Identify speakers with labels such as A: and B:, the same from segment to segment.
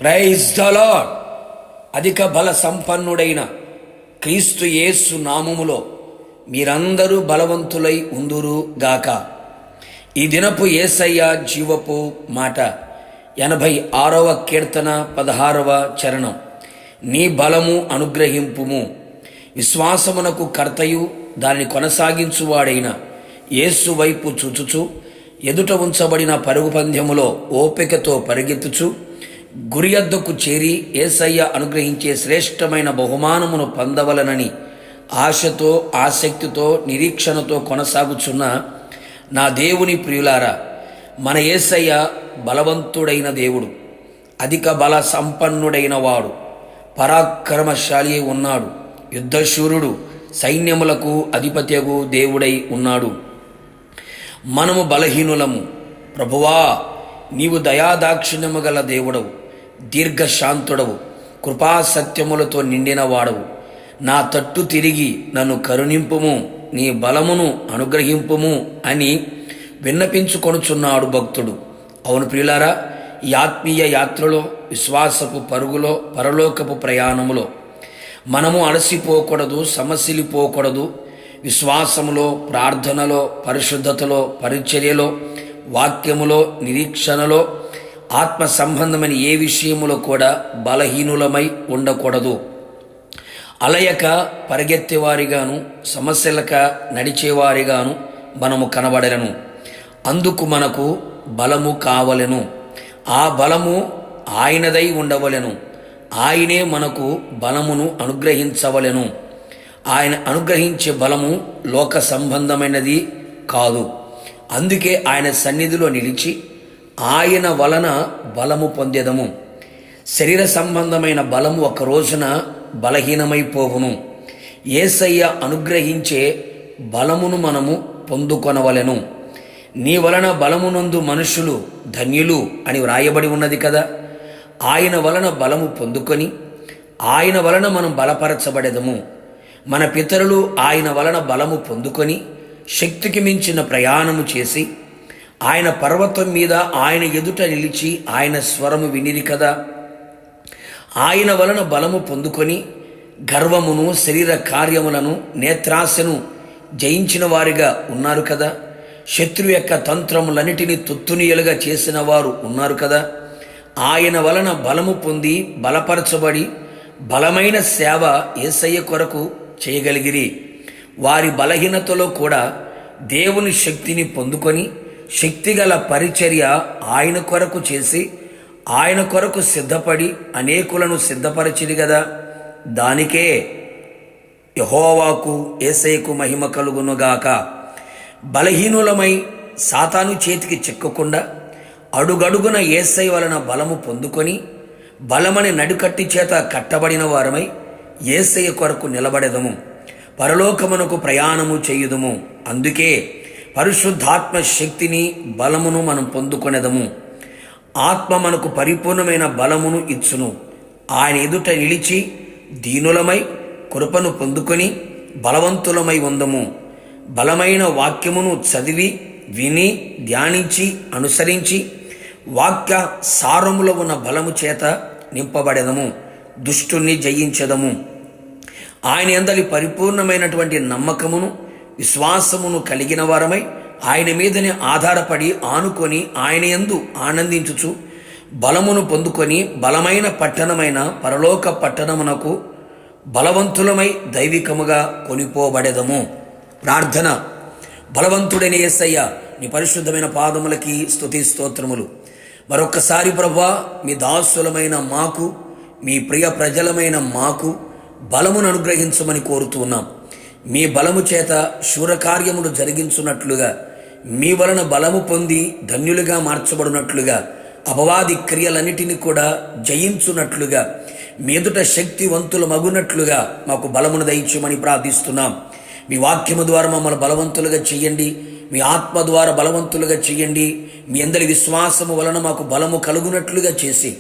A: Praise the lord. అధిక బల సంపన్నుడైన క్రీస్తు యేసు నామములో మీరందరూ బలవంతులై ఉందురు గాక. ఈ దినపు యేసయ్య జీవపు మాట 86వ కీర్తన 16వ చరణం. నీ బలము అనుగ్రహింపుము. విశ్వాసమునకు కర్తయు దానిని కొనసాగించువాడైన యేసు వైపు చూచుచు ఎదుట ఉంచబడిన పరుగు పందెములో ఓపికతో పరిగెత్తుచు గురియద్దకు చేరి యేసయ్య అనుగ్రహించే శ్రేష్టమైన బహుమానమును పొందవలనని ఆశతో ఆసక్తితో నిరీక్షణతో కొనసాగుచున్న నా దేవుని ప్రియులారా, మన యేసయ్య బలవంతుడైన దేవుడు, అధిక బల సంపన్నుడైన వాడు, పరాక్రమశాలి ఉన్నాడు, యుద్ధశూరుడు, సైన్యములకు అధిపత్యగు దేవుడై ఉన్నాడు. మనము బలహీనులము. ప్రభువా, నీవు దయాదాక్షిణ్యము గల దేవుడవు, దీర్ఘశాంతుడవు, కృపాసత్యములతో నిండిన వాడవు. నా తట్టు తిరిగి నన్ను కరుణింపుము, నీ బలమును అనుగ్రహింపుము అని విన్నపించుకొనుచున్నాడు భక్తుడు. అవును ప్రియులారా, ఈ ఆత్మీయ యాత్రలో, విశ్వాసపు పరుగులో, పరలోకపు ప్రయాణములో మనము అలసిపోకూడదు, సమసిలిపోకూడదు. విశ్వాసములో, ప్రార్థనలో, పరిశుద్ధతలో, పరిచర్యలో, వాక్యములో, నిరీక్షణలో, ఆత్మ సంబంధమైన ఏ విషయములో కూడా బలహీనులమై ఉండకూడదు. అలయక పరిగెత్తేవారిగాను, సమస్యలక నడిచేవారిగాను మనము కనబడలను. అందుకు మనకు బలము కావలెను. ఆ బలము ఆయనదై ఉండవలెను. ఆయనే మనకు బలమును అనుగ్రహించవలెను. ఆయన అనుగ్రహించే బలము లోక సంబంధమైనది కాదు. అందుకే ఆయన సన్నిధిలో నిలిచి ఆయన వలన బలము పొందేదము. శరీర సంబంధమైన బలము ఒక రోజున బలహీనమైపోవును. యేసయ్య అనుగ్రహించే బలమును మనము పొందుకొనవలెను. నీ వలన బలమునందు మనుషులు ధన్యులు అని వ్రాయబడి ఉన్నది కదా. ఆయన వలన బలము పొందుకొని ఆయన వలన మనం బలపరచబడెదము. మన పితరులు ఆయన వలన బలము పొందుకొని శక్తికి మించిన ప్రయాణము చేసి ఆయన పర్వతం మీద ఆయన ఎదుట నిలిచి ఆయన స్వరము వినిరి కదా. ఆయన వలన బలము పొందుకొని గర్వమును, శరీర కార్యములను, నేత్రాశను జయించిన వారిగా ఉన్నారు కదా. శత్రువు యొక్క తంత్రములన్నిటినీ తుత్తునియలుగా చేసిన వారు ఉన్నారు కదా. ఆయన వలన బలము పొంది బలపరచబడి బలమైన సేవ యేసయ్య కొరకు చేయగలిగిరి. వారి బలహీనతలో కూడా దేవుని శక్తిని పొందుకొని శక్తిగల పరిచర్య ఆయన కొరకు చేసి ఆయన కొరకు సిద్ధపడి అనేకులను సిద్ధపరిచిరి కదా. దానికే యెహోవాకు, యేసయ్యకు మహిమ కలుగునుగాక. బలహీనులమై సాతాను చేతికి చిక్కకుండా అడుగడుగున యేసయ్య వలన బలము పొందుకొని బలమని నడుకట్టి చేత కట్టబడిన వారమై యేసయ్య కొరకు నిలబడెదము. పరలోకమునకు ప్రయాణము చేయుదుము. అందుకే పరిశుద్ధాత్మ శక్తిని, బలమును మనం పొందుకొనెదము. ఆత్మ మనకు పరిపూర్ణమైన బలమును ఇచ్చును. ఆయన ఎదుట నిలిచి దీనులమై కృపను పొందుకొని బలవంతులమై ఉందము. బలమైన వాక్యమును చదివి, విని, ధ్యానించి, అనుసరించి వాక్య సారములో ఉన్న బలము చేత నింపబడెదము. దుష్టుణ్ణి జయించెదము. ఆయన యందలి పరిపూర్ణమైనటువంటి నమ్మకమును, విశ్వాసమును కలిగిన వారమై ఆయన మీదనే ఆధారపడి ఆనుకొని ఆయన యందు ఆనందించుచు బలమును పొందుకొని బలమైన పట్టణమైన పరలోక పట్టణమునకు బలవంతులమై దైవికముగా కొనిపోబడెదము. ప్రార్థన. బలవంతుడైన యేసయ్య, నీ పరిశుద్ధమైన పాదములకి స్తుతి స్తోత్రములు. మరొక్కసారి ప్రభువా, మీ దాసులమైన మాకు, మీ ప్రియ ప్రజలమైన మాకు బలమును అనుగ్రహించమని కోరుతున్నాం. మీ బలము చేత శూరకార్యములు జరిగించున్నట్లుగా, మీ వలన బలము పొంది ధన్యులుగా మార్చబడినట్లుగా, అపవాది క్రియలన్నిటిని కూడా జయించున్నట్లుగా, మీ ఎదుట శక్తివంతులు మగునట్లుగా మాకు బలమును దయచేయమని ప్రార్థిస్తున్నాం. మీ వాక్యము ద్వారా మమ్మల్ని బలవంతులుగా చెయ్యండి. మీ ఆత్మ ద్వారా బలవంతులుగా చెయ్యండి. మీ అందరి విశ్వాసము వలన మాకు బలము కలుగునట్లుగా చేసి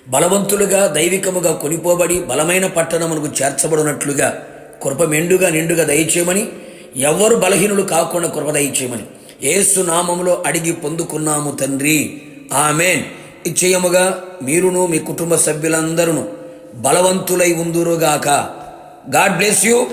A: బలవంతులుగా దైవికముగా కొనిపోబడి బలమైన పట్టణమునకు చేర్చబడినట్లుగా కృప మెండుగా నిండుగా దయచేయమని, ఎవరు బలహీనులు కాకుండా కృప దయచేయమని యేసు నామములో అడిగి పొందుకున్నాము తండ్రి. ఆమెన్. నిశ్చయముగా మీరును మీ కుటుంబ సభ్యులందరూ బలవంతులై ఉందురుగాక. God bless you.